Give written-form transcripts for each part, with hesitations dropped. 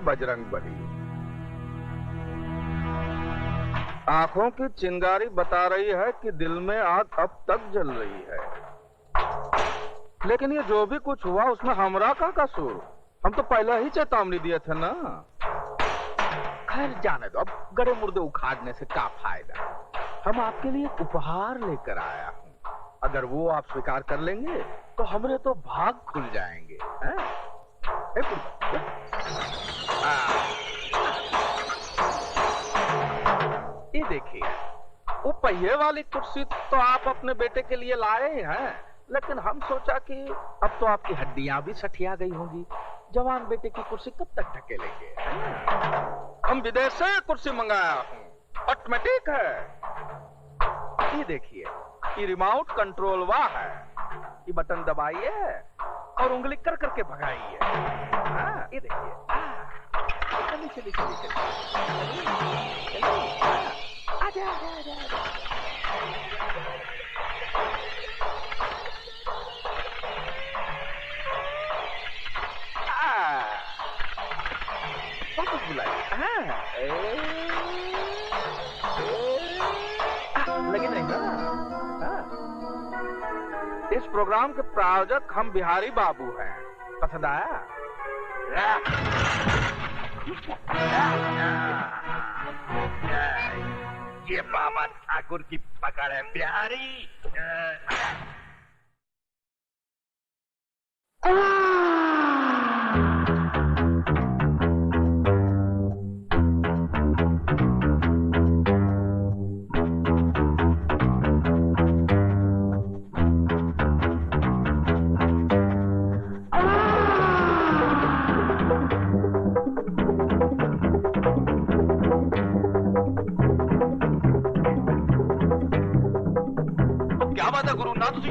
बजरंग बली। आंखों की चिंगारी बता रही है कि दिल में आग अब तक जल रही है। लेकिन ये जो भी कुछ हुआ उसमें हमरा का कसूर? हम तो पहले ही चेतावनी दिए थे ना। खैर जाने दो, अब गड़े मुर्दे उखाड़ने से क्या फायदा। हम आपके लिए एक उपहार लेकर आया हूँ। अगर वो आप स्वीकार कर लेंगे तो हमरे तो भाग खुल जाएंगे। ये देखिए, वो पहिए वाली कुर्सी तो आप अपने बेटे के लिए लाए हैं, लेकिन हम सोचा कि अब तो आपकी हड्डियां भी सठिया गई होंगी। जवान बेटे की कुर्सी कब तक ढकेलेंगे? हम विदेश से कुर्सी मंगाया हूँ, ऑटोमेटिक है। ये देखिए, ये रिमोट कंट्रोल वाह है। ये बटन दबाइए और उंगली कर करके भगाइए। ये देखिए, चलिए चलिए चलिए चलिए, आजा आजा आजा आजा। वापस बुलाइए। लगे नहीं ना? इस प्रोग्राम के प्रायोजक हम बिहारी बाबू हैं। पसंद आया? ये बाबा ठाकुर की पकड़ है बिहारी।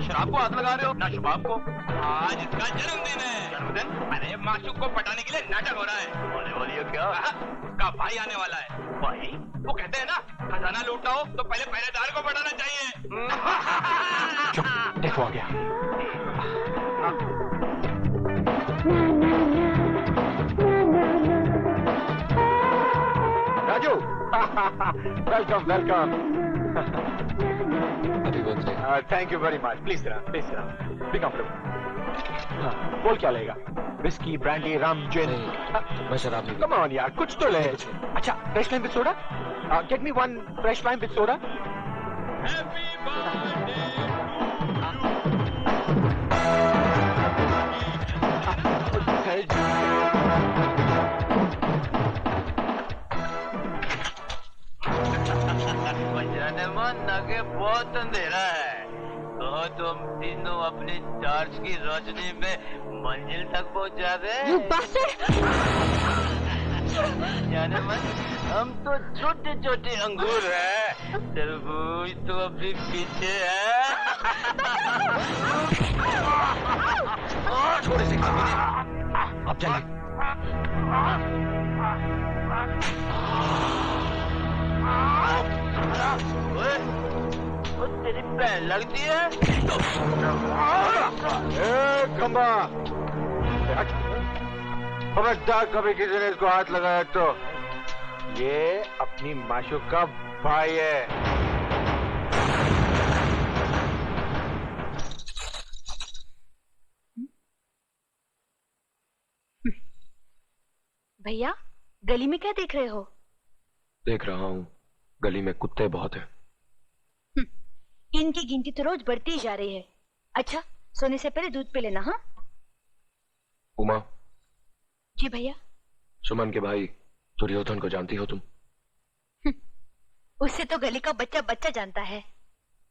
शराब को हाथ लगा रहे हो ना शबाब को। आज इसका जन्मदिन है। जन्मदिन? अरे माशूक को पटाने के लिए नाटक हो रहा है। होने वाली है क्या? उसका भाई आने वाला है। भाई? वो कहते हैं ना, खजाना लूटना हो तो पहले पहरेदार को पटाना चाहिए। चुप, देखो आ गया। Raju, welcome welcome. Thank you very much. Please please be comfortable. हाँ, बोल क्या लेगा? विस्की, ब्रांडी, रम, जिन? मैं शराब नहीं। कम ऑन यार, कुछ तो ले। अच्छा, fresh lime with soda? Get me one fresh lime with soda. आगे बहुत अंधेरा है, तो तुम तीनों अपनी टार्च की रोशनी में मंजिल तक पहुंचा दे। जाने मन, हम तो छोटे छोटे अंगूर हैं, तरबूज तो अभी पीछे है। छोटे से अब चलिए। तेरी बहन लगती है। खंबा, खबरदार कभी किसी ने इसको हाथ लगाया तो। ये अपनी माशूक का भाई है। भैया, गली में क्या देख रहे हो? देख रहा हूँ, गली में कुत्ते बहुत हैं। इनकी गिनती तो रोज बढ़ती ही जा रही है। अच्छा, सोने से पहले दूध पी लेना। हाँ उमा। जी भैया। सुमन के भाई दुर्योधन को जानती हो तुम? उससे तो गली का बच्चा बच्चा जानता है।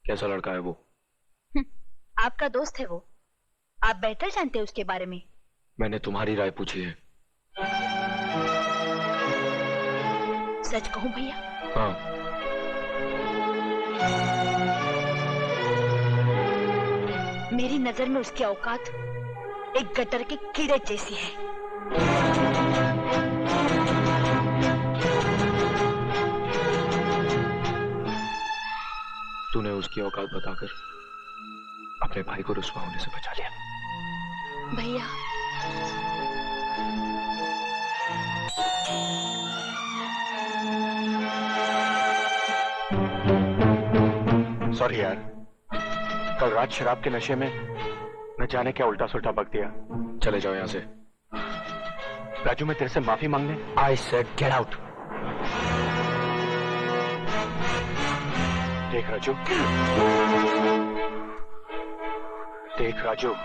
कैसा लड़का है वो? आपका दोस्त है वो, आप बेहतर जानते हैं उसके बारे में। मैंने तुम्हारी राय पूछी है। सच कहूं भैया? हाँ। मेरी नजर में उसकी औकात एक गटर के कीड़े जैसी है। तूने उसकी औकात बताकर अपने भाई को रुस्वा होने से बचा लिया। भैया सॉरी यार, कल रात शराब के नशे में न जाने क्या उल्टा सुल्टा बक दिया। चले जाओ यहाँ से। राजू, मैं तेरे से माफी मांगने। I said get out. देख राजू, देख राजू,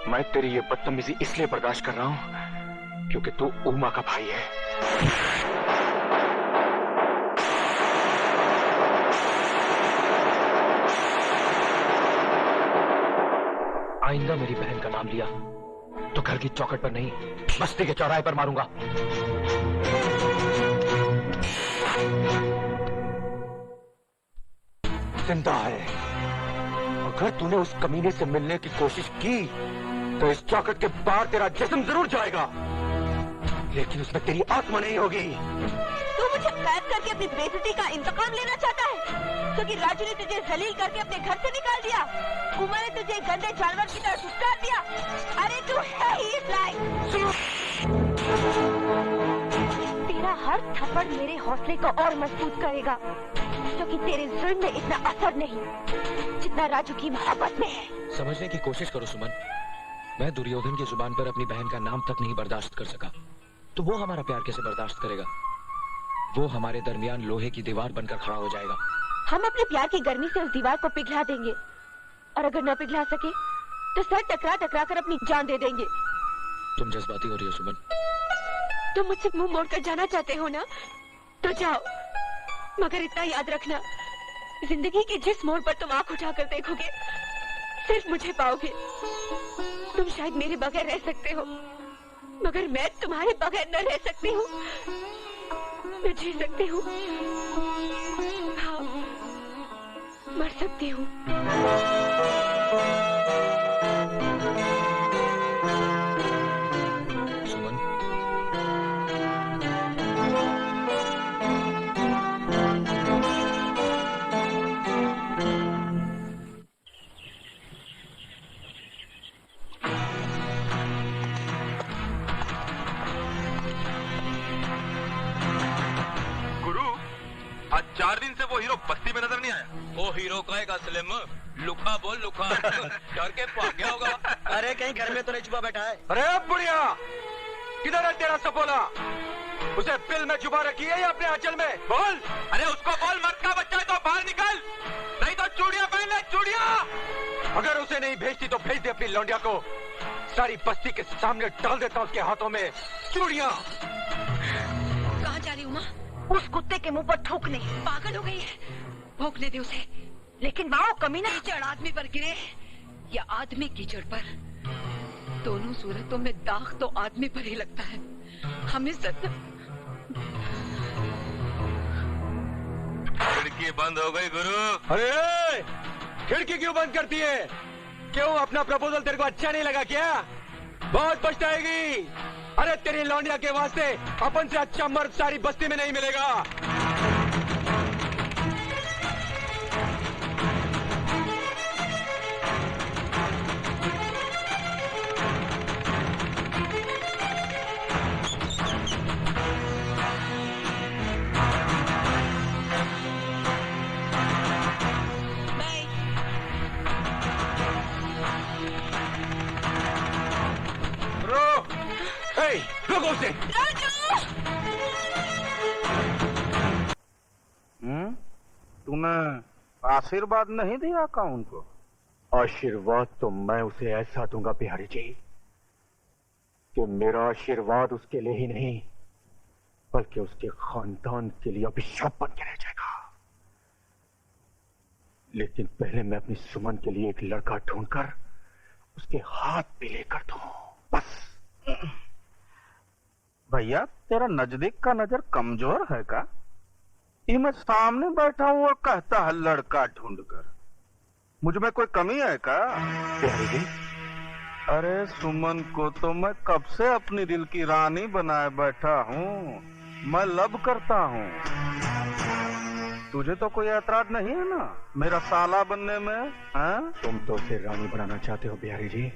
मैं तेरी ये बदतमीजी इसलिए बर्दाश्त कर रहा हूं क्योंकि तू उमा का भाई है। आइंदा मेरी बहन का नाम लिया तो घर की चौखट पर नहीं, बस्ती के चौराहे पर मारूंगा। जिंदा है। अगर तूने उस कमीने से मिलने की कोशिश की तो इस चौखट के बाहर तेरा जिस्म जरूर जाएगा, लेकिन उसमें तेरी आत्मा नहीं होगी। तू मुझे कैद करके अपनी बेइज्जती का इंतकाम लेना चाहता है, क्योंकि राजू ने तुझे जलील करके अपने घर से निकाल दिया, उमा ने तुझे गंदे जानवर की तरह दुष्कार दिया। अरे तू है ही इस लायक। तेरा हर थप्पड़ मेरे हौसले को और मजबूत करेगा, क्योंकि तेरे जुल्म में इतना असर नहीं जितना राजू की मोहब्बत में है। समझने की कोशिश करो सुमन, मैं दुर्योधन की जुबान पर अपनी बहन का नाम तक नहीं बर्दाश्त कर सका, तो वो हमारा प्यार कैसे बर्दाश्त करेगा? वो हमारे दरमियान लोहे की दीवार बनकर खड़ा हो जाएगा। हम अपने प्यार की गर्मी से उस दीवार को पिघला देंगे, और अगर न पिघला सके तो सर टकरा टकरा कर अपनी जान दे देंगे। तुम जज्बाती हो रही हो सुमन। तुम मुझसे मुंह मोड़कर जाना चाहते हो ना, तो जाओ, मगर इतना याद रखना, जिंदगी के जिस मोड़ पर तुम आंख उठाकर देखोगे सिर्फ मुझे पाओगे। तुम शायद मेरे बगैर रह सकते हो, मगर मैं तुम्हारे बगैर न रह सकती हूँ, न जी सकती हूँ, हाँ, मर सकती हूँ। सुमन, आज 4 दिन से वो हीरो बस्ती में नजर नहीं आया। वो हीरो कहेगा स्लिम, लुका बोल लुका। डर के भाग गया होगा। अरे कहीं घर में तो नहीं छुपा बैठा है? अरे बुढ़िया, किधर है तेरा सपोला? उसे पिल में छुपा रखी है या अपने आंचल में? बोल। अरे उसको बोल, मर्द का बच्चा है तो बाहर निकल, नहीं तो चूड़ियां पहन ले, चूड़ियां। अगर उसे नहीं भेजती तो भेज दे अपनी लौंडिया को, सारी बस्ती के सामने डाल देता उसके हाथों में चूड़ियां। कहाँ जा रही उमा? उस कुत्ते के मुंह पर थूकने। पागल हो गई है, भौंकने दे उसे। लेकिन माओ कमीना कीचड़ आदमी पर गिरे या आदमी कीचड़ पर, दोनों सूरतों में दाग तो आदमी पर ही लगता है। हम इज्जत। खिड़की बंद हो गई गुरु। अरे खिड़की क्यों बंद करती है? क्यों, अपना प्रपोजल तेरे को अच्छा नहीं लगा क्या? बहुत पछताएगी। अरे तेरी लौंडिया के वास्ते अपन से अच्छा मर्द सारी बस्ती में नहीं मिलेगा। लोगों से तूने आशीर्वाद नहीं दिया का उनको? आशीर्वाद तो मैं उसे ऐसा दूंगा बिहारी जी कि मेरा आशीर्वाद उसके लिए ही नहीं बल्कि उसके खानदान के लिए अभिशाप बन के रह जाएगा। लेकिन पहले मैं अपनी सुमन के लिए एक लड़का ढूंढकर उसके हाथ पे लेकर दूं, बस। भैया तेरा नजदीक का नजर कमजोर है का? ये मैं सामने बैठा हूँ और कहता है लड़का ढूंढकर। मुझ में कोई कमी है का? अरे सुमन को तो मैं कब से अपनी दिल की रानी बनाए बैठा हूँ, मैं लब करता हूँ। तुझे तो कोई ऐतराज नहीं है ना मेरा साला बनने में? हाँ? तुम तो उसे रानी बनाना चाहते हो बिहारी जी,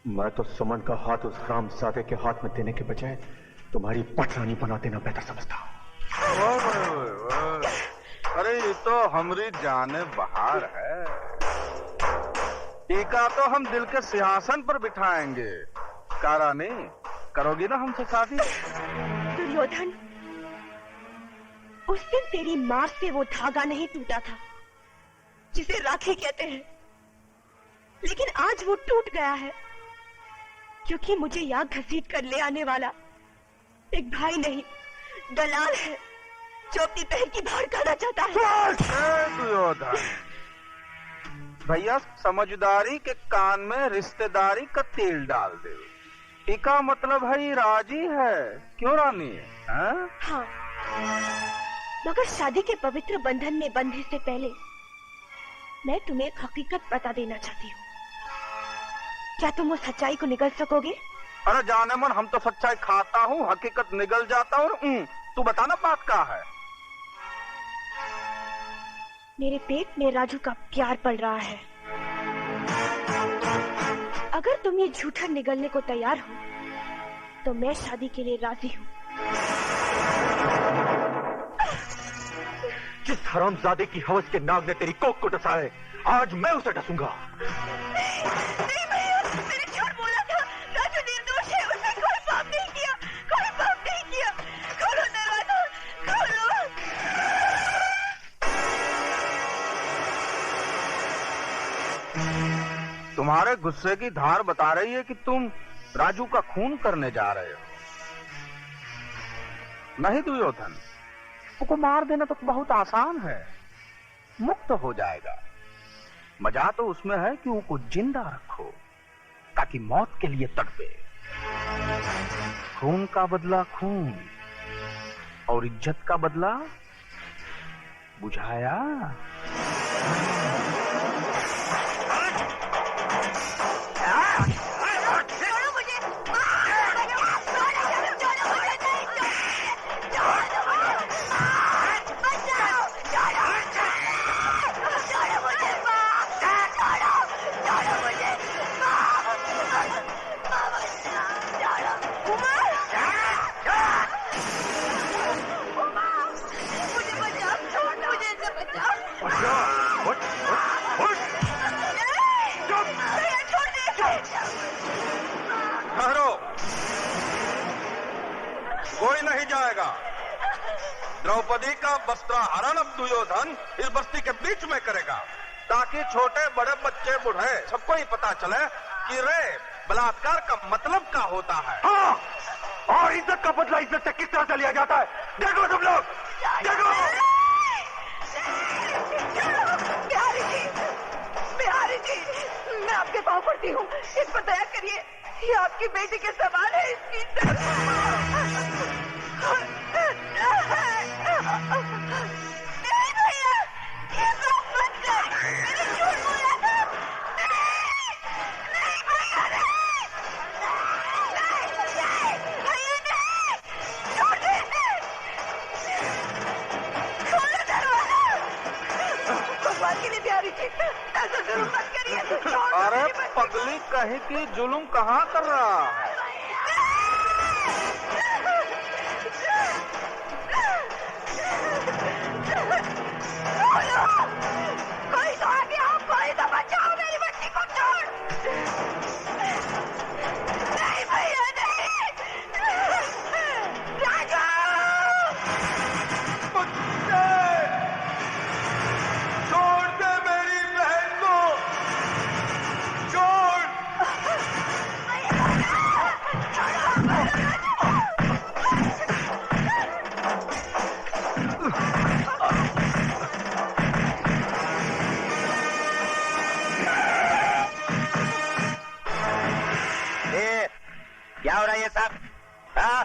मैं तो सुमन का हाथ उस रामजादे के हाथ में देने के बजाय तुम्हारी पटरानी बना देना बेहतर समझता हूँ। अरे ये तो हमारी जाने बहार है। टीका तो हम दिल के सिंहासन पर बिठाएंगे। रानी, करोगी ना हमसे शादी? दुर्योधन, उस दिन तेरी मां से वो धागा नहीं टूटा था जिसे राखी कहते हैं, लेकिन आज वो टूट गया है, क्योंकि मुझे यहाँ घसीट कर ले आने वाला एक भाई नहीं, दलाल है, जो अपनी बहन की भाड़ खाना चाहता है। दुर्योधन, भैया समझदारी के कान में रिश्तेदारी का तेल डाल दे। टीका मतलब है राजी है, क्यों रानी? हाँ, मगर शादी के पवित्र बंधन में बंधने से पहले मैं तुम्हें एक हकीकत बता देना चाहती हूँ। क्या तुम उस सच्चाई को निगल सकोगे? अरे जाने मन, हम तो सच्चाई खाता हूँ, हकीकत निगल जाता हूँ। तू बताना बात क्या है? मेरे पेट में राजू का प्यार पल रहा है। अगर तुम ये झूठा निगलने को तैयार हो तो मैं शादी के लिए राजी हूँ। जिस हरामजादे की हवस के नाग ने तेरी कोख को डसा है, आज मैं उसे डसूंगा। नहीं भैया, मैंने झूठ बोला था। राजू निर्दोष है, उसने कोई पाप नहीं किया, कोई पाप नहीं किया। खोलो दरवाजा, खोलो। तुम्हारे गुस्से की धार बता रही है कि तुम राजू का खून करने जा रहे हो। नहीं दुर्योधन, उसको मार देना तो बहुत आसान है, मुक्त हो जाएगा। मजा तो उसमें है कि उसको जिंदा रखो ताकि मौत के लिए तड़पे। खून का बदला खून और इज्जत का बदला बुझाया। कोई नहीं जाएगा। द्रौपदी का वस्त्राहरण अब दुर्योधन इस बस्ती के बीच में करेगा, ताकि छोटे बड़े बच्चे बूढ़े सबको ही पता चले कि रे बलात्कार का मतलब क्या होता है। हाँ, और इज्जत का बदला इज्जत से किस तरह से लिया जाता है, देखो तुम लोग, देखो। बिहारी जी, मैं आपके पाँव पड़ती हूँ, इस पर दया करिए। ये आपकी बेटी के सवाल है, इसकी नहीं भैया, ये सब मत कर, मैंने झूठ बोला था। नहीं भैया, नहीं भैया, नहीं, छोड़ दे, खोलो दरवाजा। भगवान के लिए बिहारी जी, ऐसा जरूर मत करिए। अरे पगली कहीं की जुलूम कहाँ कर रहा है? कोई तो आ गया, कोई तो बचाओ मेरी बच्ची को। छोड़। नहीं भैया, नहीं। राजू, छोड़ दे मेरी बहन को, छोड़। क्या हो रहा है ये सब? हाँ,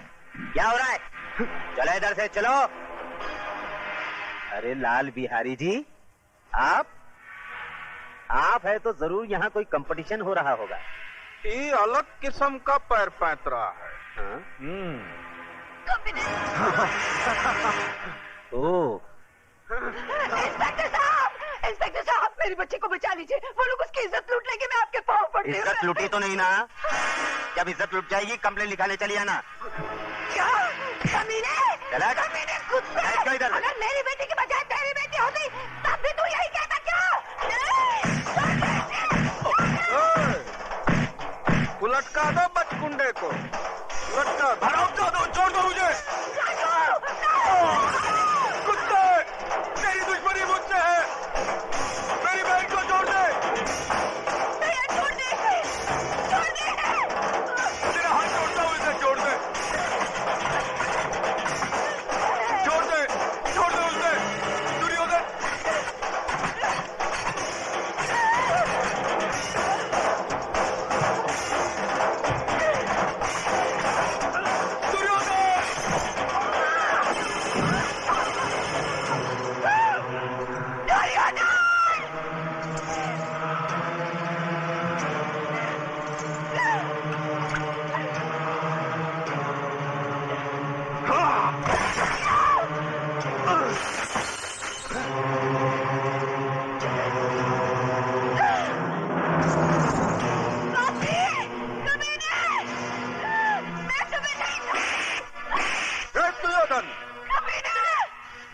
क्या हो रहा है? चलो इधर से चलो। अरे लाल बिहारी जी, आप है तो जरूर यहाँ कोई कंपटीशन हो रहा होगा। ये अलग किस्म का पैर पैतरा है। हाँ? ओ इंस्पेक्टर साहब, मेरी बच्ची को बचा लीजिए। वो लोग उसकी इज्जत लूट लेंगे, मैं आपके पाँव पड़ती हूँ। इज्जत लूटी तो नहीं ना? जब इज्जत लूट जाएगी कंप्लेन लिखाने चली आना। क्या? कमीने, चला कमीने, खुद इधर। अगर मेरी बेटी की बजाय तेरी बेटी होती तब भी तू यही कहता क्या? लटका दो बचकुंडे को, लटका दो, छोड़ दो मुझे। कुत्ते, तेरी दुश्मनी मुझसे है, मेरी बहन को छोड़ दे। तेरा हाथ छोड़ता हूँ, इसे छोड़ दे, छोड़ दे उसे, दुर्योधन।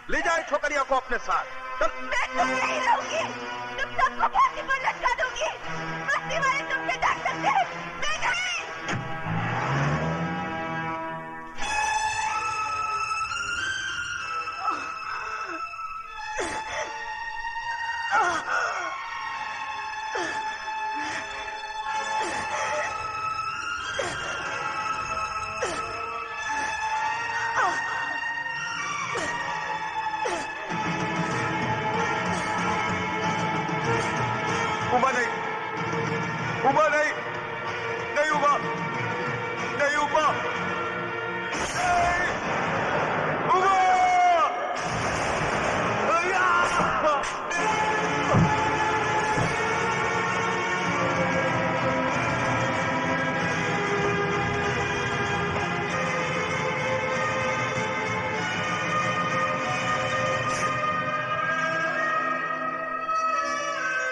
ले जाए छोकरिया को अपने साथ। मैं तुम नहीं रहूंगी, तुम सबको फांसी पर लटका दूंगी। मस्ती वाले तुमसे डर सकते हैं, मैं नहीं। उबा नहीं, उबा नहीं, नहीं उबा, नहीं उबा, उबा!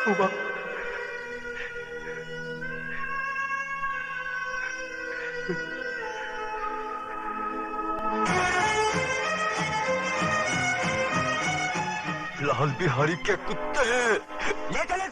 उबा, लाल बिहारी के कुत्ते, ले चले